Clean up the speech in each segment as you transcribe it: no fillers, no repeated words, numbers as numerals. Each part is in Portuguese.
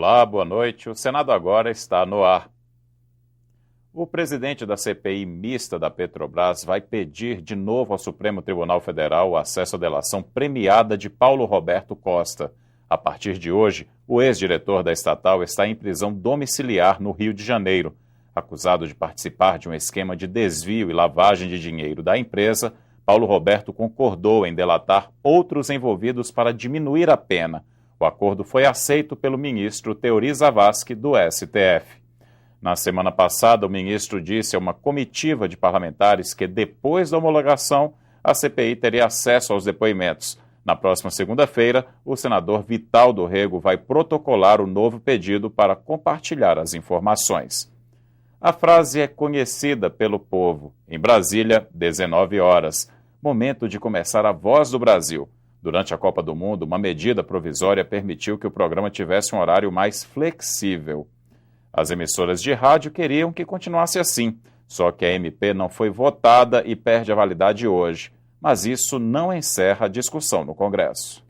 Olá, boa noite. O Senado agora está no ar. O presidente da CPI mista da Petrobras vai pedir de novo ao Supremo Tribunal Federal o acesso à delação premiada de Paulo Roberto Costa. A partir de hoje, o ex-diretor da estatal está em prisão domiciliar no Rio de Janeiro. Acusado de participar de um esquema de desvio e lavagem de dinheiro da empresa, Paulo Roberto concordou em delatar outros envolvidos para diminuir a pena. O acordo foi aceito pelo ministro Teori Zavascki, do STF. Na semana passada, o ministro disse a uma comitiva de parlamentares que, depois da homologação, a CPI teria acesso aos depoimentos. Na próxima segunda-feira, o senador Vital do Rego vai protocolar o novo pedido para compartilhar as informações. A frase é conhecida pelo povo. Em Brasília, 19 horas. Momento de começar a Voz do Brasil. Durante a Copa do Mundo, uma medida provisória permitiu que o programa tivesse um horário mais flexível. As emissoras de rádio queriam que continuasse assim, só que a MP não foi votada e perde a validade hoje. Mas isso não encerra a discussão no Congresso.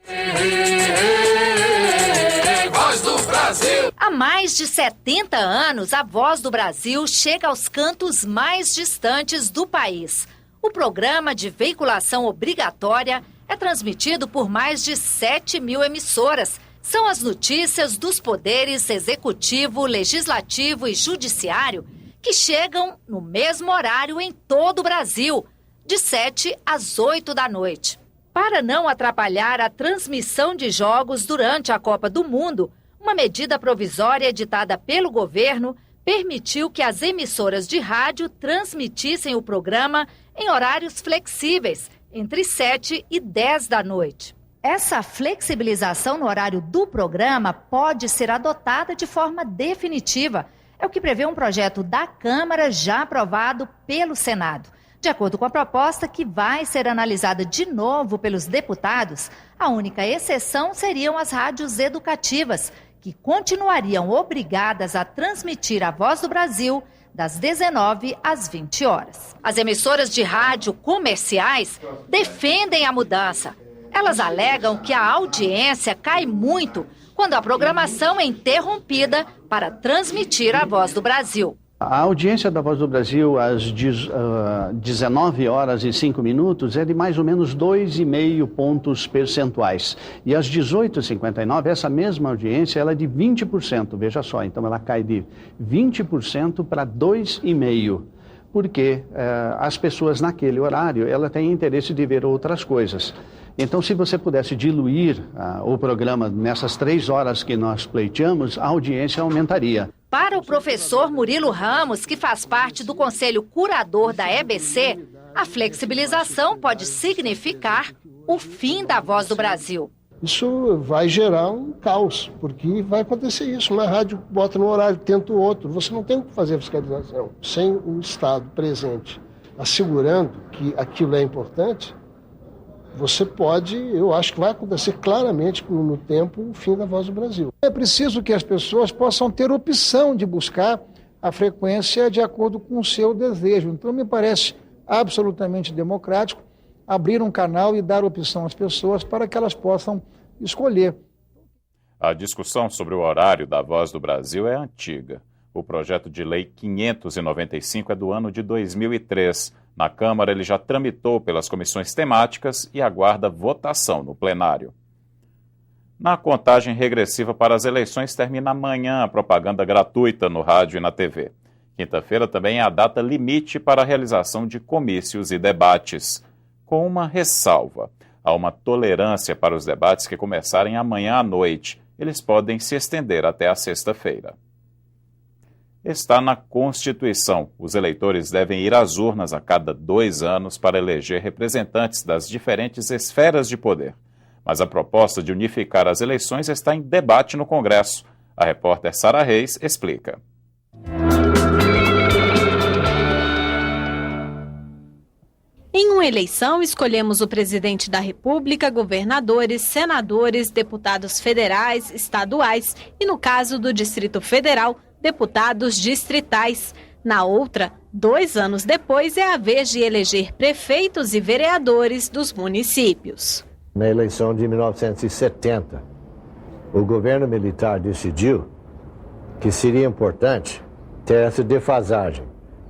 Voz do Brasil! Há mais de 70 anos, a Voz do Brasil chega aos cantos mais distantes do país. O programa de veiculação obrigatória é transmitido por mais de 7.000 emissoras. São as notícias dos poderes executivo, legislativo e judiciário que chegam no mesmo horário em todo o Brasil, de 7 às 8 da noite. Para não atrapalhar a transmissão de jogos durante a Copa do Mundo, uma medida provisória editada pelo governo permitiu que as emissoras de rádio transmitissem o programa em horários flexíveis, entre 7 e 10 da noite. Essa flexibilização no horário do programa pode ser adotada de forma definitiva. É o que prevê um projeto da Câmara já aprovado pelo Senado. De acordo com a proposta, que vai ser analisada de novo pelos deputados, a única exceção seriam as rádios educativas, que continuariam obrigadas a transmitir a Voz do Brasil das 19 às 20 horas. As emissoras de rádio comerciais defendem a mudança. Elas alegam que a audiência cai muito quando a programação é interrompida para transmitir a Voz do Brasil. A audiência da Voz do Brasil às 19 horas e 5 minutos é de mais ou menos 2,5 pontos percentuais. E às 18h59, essa mesma audiência ela é de 20%, veja só, então ela cai de 20% para 2,5%. Porque as pessoas naquele horário ela têm interesse de ver outras coisas. Então, se você pudesse diluir o programa nessas 3 horas que nós pleiteamos, a audiência aumentaria. Para o professor Murilo Ramos, que faz parte do Conselho Curador da EBC, a flexibilização pode significar o fim da Voz do Brasil. Isso vai gerar um caos, porque vai acontecer isso. Uma rádio bota no horário, tenta o outro. Você não tem o que fazer fiscalização. Sem o Estado presente, assegurando que aquilo é importante, você pode, eu acho que vai acontecer claramente no tempo o fim da Voz do Brasil. É preciso que as pessoas possam ter opção de buscar a frequência de acordo com o seu desejo. Então, me parece absolutamente democrático abrir um canal e dar opção às pessoas para que elas possam escolher. A discussão sobre o horário da Voz do Brasil é antiga. O projeto de lei 595 é do ano de 2003. Na Câmara, ele já tramitou pelas comissões temáticas e aguarda votação no plenário. Na contagem regressiva para as eleições, termina amanhã a propaganda gratuita no rádio e na TV. Quinta-feira também é a data limite para a realização de comícios e debates. Com uma ressalva: há uma tolerância para os debates que começarem amanhã à noite. Eles podem se estender até a sexta-feira. Está na Constituição. Os eleitores devem ir às urnas a cada 2 anos para eleger representantes das diferentes esferas de poder. Mas a proposta de unificar as eleições está em debate no Congresso. A repórter Sara Reis explica. Em uma eleição, escolhemos o presidente da República, governadores, senadores, deputados federais, estaduais e, no caso do Distrito Federal, deputados distritais. Na outra, 2 anos depois, é a vez de eleger prefeitos e vereadores dos municípios. Na eleição de 1970, o governo militar decidiu que seria importante ter essa defasagem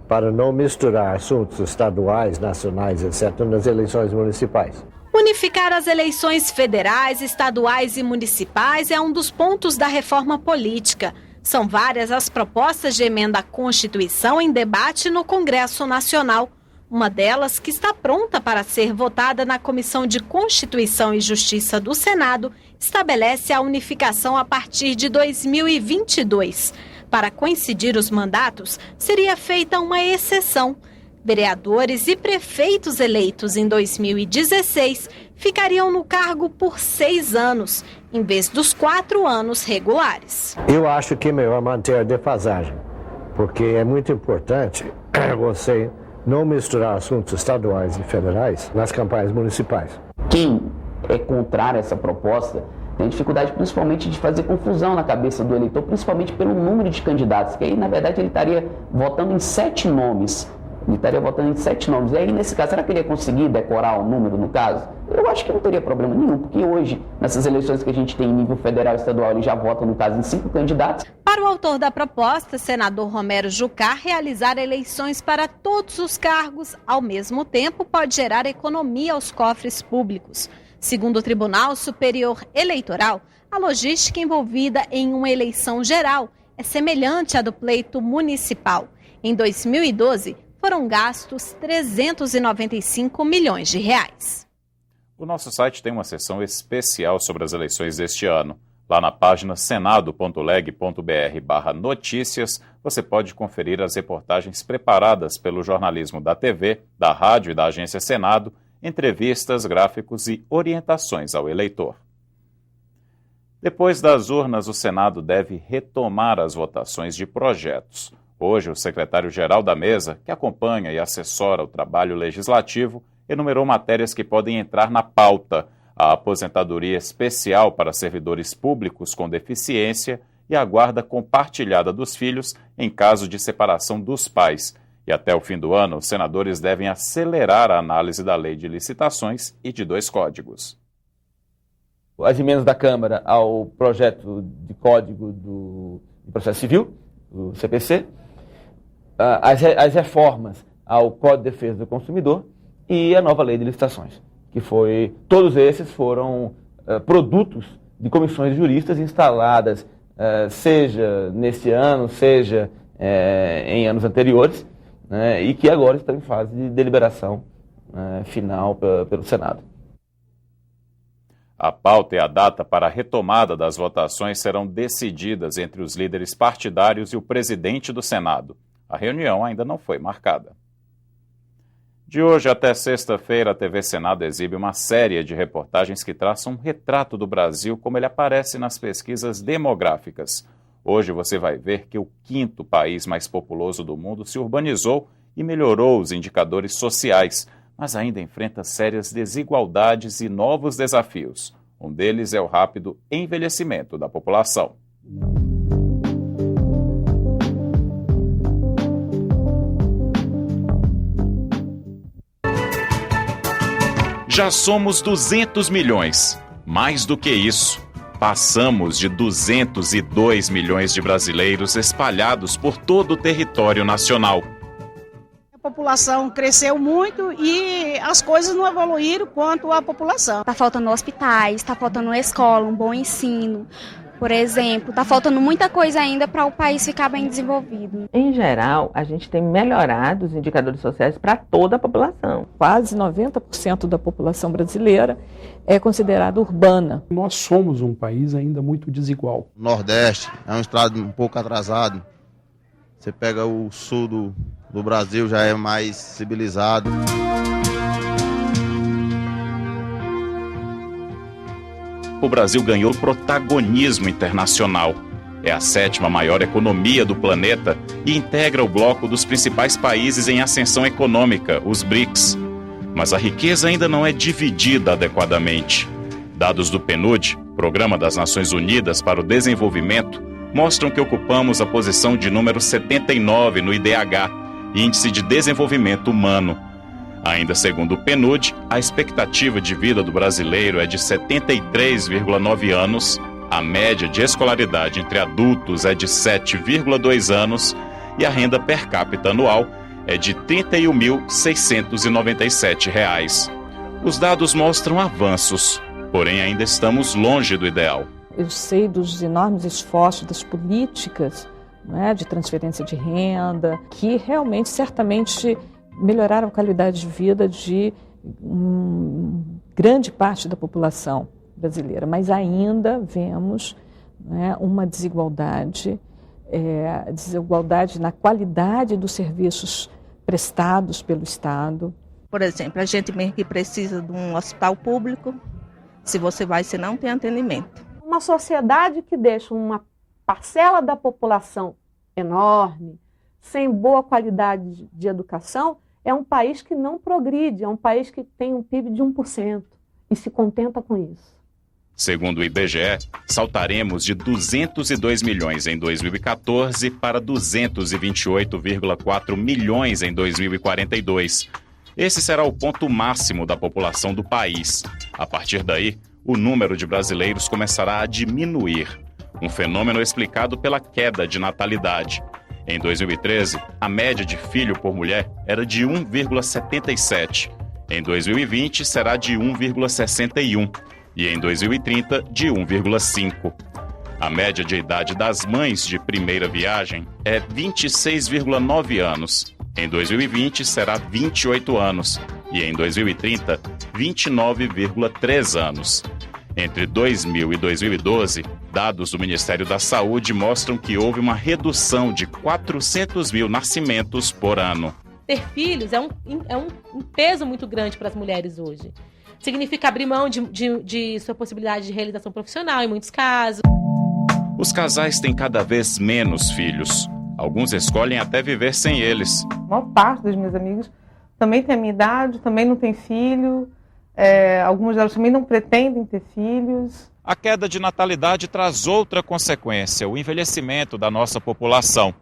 para não misturar assuntos estaduais, nacionais, etc., nas eleições municipais. Unificar as eleições federais, estaduais e municipais é um dos pontos da reforma política. São várias as propostas de emenda à Constituição em debate no Congresso Nacional. Uma delas, que está pronta para ser votada na Comissão de Constituição e Justiça do Senado, estabelece a unificação a partir de 2022. Para coincidir os mandatos, seria feita uma exceção. Vereadores e prefeitos eleitos em 2016 ficariam no cargo por 6 anos, em vez dos 4 anos regulares. Eu acho que é melhor manter a defasagem, porque é muito importante você não misturar assuntos estaduais e federais nas campanhas municipais. Quem é contrário a essa proposta tem dificuldade principalmente de fazer confusão na cabeça do eleitor, principalmente pelo número de candidatos, que aí, na verdade, ele estaria votando em 7 nomes. E aí, nesse caso, será que ele ia conseguir decorar o número, no caso? Eu acho que não teria problema nenhum, porque hoje, nessas eleições que a gente tem em nível federal e estadual, ele já vota, no caso, em 5 candidatos. Para o autor da proposta, senador Romero Jucá, realizar eleições para todos os cargos ao mesmo tempo pode gerar economia aos cofres públicos. Segundo o Tribunal Superior Eleitoral, a logística envolvida em uma eleição geral é semelhante à do pleito municipal. Em 2012, foram gastos 395 milhões de reais. O nosso site tem uma seção especial sobre as eleições deste ano. Lá na página senado.leg.br/notícias, você pode conferir as reportagens preparadas pelo jornalismo da TV, da rádio e da agência Senado, entrevistas, gráficos e orientações ao eleitor. Depois das urnas, o Senado deve retomar as votações de projetos. Hoje, o secretário-geral da mesa, que acompanha e assessora o trabalho legislativo, enumerou matérias que podem entrar na pauta: a aposentadoria especial para servidores públicos com deficiência e a guarda compartilhada dos filhos em caso de separação dos pais. E até o fim do ano, os senadores devem acelerar a análise da lei de licitações e de 2 códigos. As emendas da Câmara ao projeto de código do processo civil, o CPC, as reformas ao Código de Defesa do Consumidor e a nova lei de licitações, que todos esses foram produtos de comissões de juristas instaladas, seja nesse ano, seja em anos anteriores, e que agora estão em fase de deliberação final pelo Senado. A pauta e a data para a retomada das votações serão decididas entre os líderes partidários e o presidente do Senado. A reunião ainda não foi marcada. De hoje até sexta-feira, a TV Senado exibe uma série de reportagens que traçam um retrato do Brasil como ele aparece nas pesquisas demográficas. Hoje você vai ver que o 5º país mais populoso do mundo se urbanizou e melhorou os indicadores sociais, mas ainda enfrenta sérias desigualdades e novos desafios. Um deles é o rápido envelhecimento da população. Já somos 200 milhões. Mais do que isso, passamos de 202 milhões de brasileiros espalhados por todo o território nacional. A população cresceu muito e as coisas não evoluíram quanto à população. Está faltando hospitais, está faltando escola, um bom ensino. Por exemplo, está faltando muita coisa ainda para o país ficar bem desenvolvido. Em geral, a gente tem melhorado os indicadores sociais para toda a população. Quase 90% da população brasileira é considerada urbana. Nós somos um país ainda muito desigual. O Nordeste é um estado um pouco atrasado. Você pega o sul do Brasil, já é mais civilizado. O Brasil ganhou protagonismo internacional. É a 7ª maior economia do planeta e integra o bloco dos principais países em ascensão econômica, os BRICS. Mas a riqueza ainda não é dividida adequadamente. Dados do PNUD, Programa das Nações Unidas para o Desenvolvimento, mostram que ocupamos a posição de número 79 no IDH, Índice de Desenvolvimento Humano. Ainda segundo o PNUD, a expectativa de vida do brasileiro é de 73,9 anos, A média de escolaridade entre adultos é de 7,2 anos e a renda per capita anual é de R$ 31.697. Os dados mostram avanços, porém ainda estamos longe do ideal. Eu sei dos enormes esforços das políticas, né, de transferência de renda, que realmente, certamente, melhoraram a qualidade de vida de grande parte da população brasileira. Mas ainda vemos, né, uma desigualdade na qualidade dos serviços prestados pelo Estado. Por exemplo, a gente mesmo que precisa de um hospital público, se você vai, você não tem atendimento. Uma sociedade que deixa uma parcela da população enorme, sem boa qualidade de educação, é um país que não progride, é um país que tem um PIB de 1% e se contenta com isso. Segundo o IBGE, saltaremos de 202 milhões em 2014 para 228,4 milhões em 2042. Esse será o ponto máximo da população do país. A partir daí, o número de brasileiros começará a diminuir, um fenômeno explicado pela queda de natalidade. Em 2013, a média de filho por mulher era de 1,77. Em 2020, será de 1,61. E em 2030, de 1,5. A média de idade das mães de primeira viagem é 26,9 anos. Em 2020, será 28 anos. E em 2030, 29,3 anos. Entre 2000 e 2012, dados do Ministério da Saúde mostram que houve uma redução de 400 mil nascimentos por ano. Ter filhos é um peso muito grande para as mulheres hoje. Significa abrir mão de sua possibilidade de realização profissional, em muitos casos. Os casais têm cada vez menos filhos. Alguns escolhem até viver sem eles. A maior parte das minhas amigas também tem a minha idade, também não tem filho. Algumas delas também não pretendem ter filhos. A queda de natalidade traz outra consequência, o envelhecimento da nossa população.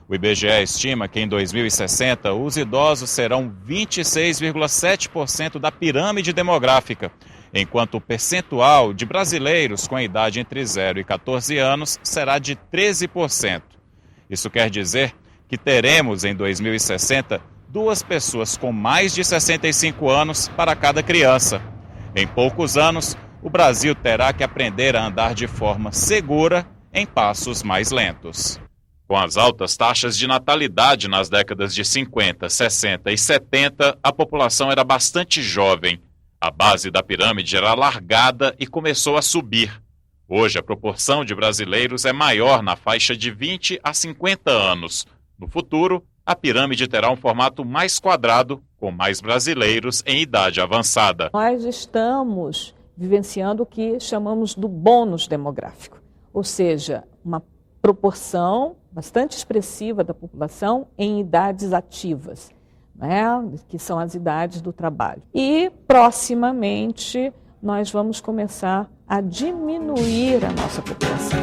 O IBGE estima que em 2060 os idosos serão 26,7% da pirâmide demográfica, enquanto o percentual de brasileiros com a idade entre 0 e 14 anos será de 13%. Isso quer dizer que teremos em 2060 2 pessoas com mais de 65 anos para cada criança. Em poucos anos, o Brasil terá que aprender a andar de forma segura em passos mais lentos. Com as altas taxas de natalidade nas décadas de 50, 60 e 70, a população era bastante jovem. A base da pirâmide era alargada e começou a subir. Hoje, a proporção de brasileiros é maior na faixa de 20 a 50 anos. No futuro, a pirâmide terá um formato mais quadrado, com mais brasileiros em idade avançada. Nós estamos vivenciando o que chamamos do bônus demográfico, ou seja, uma proporção bastante expressiva da população em idades ativas, né, que são as idades do trabalho. E, proximamente, nós vamos começar a diminuir a nossa população.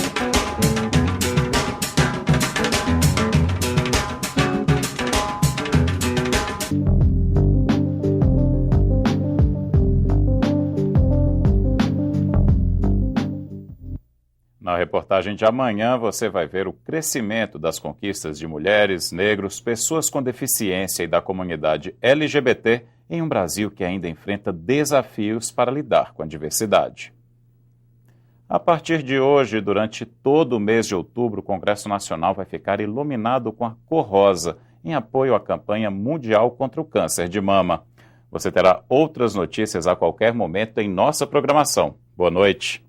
Na reportagem de amanhã, você vai ver o crescimento das conquistas de mulheres, negros, pessoas com deficiência e da comunidade LGBT em um Brasil que ainda enfrenta desafios para lidar com a diversidade. A partir de hoje, durante todo o mês de outubro, o Congresso Nacional vai ficar iluminado com a cor rosa, em apoio à campanha mundial contra o câncer de mama. Você terá outras notícias a qualquer momento em nossa programação. Boa noite.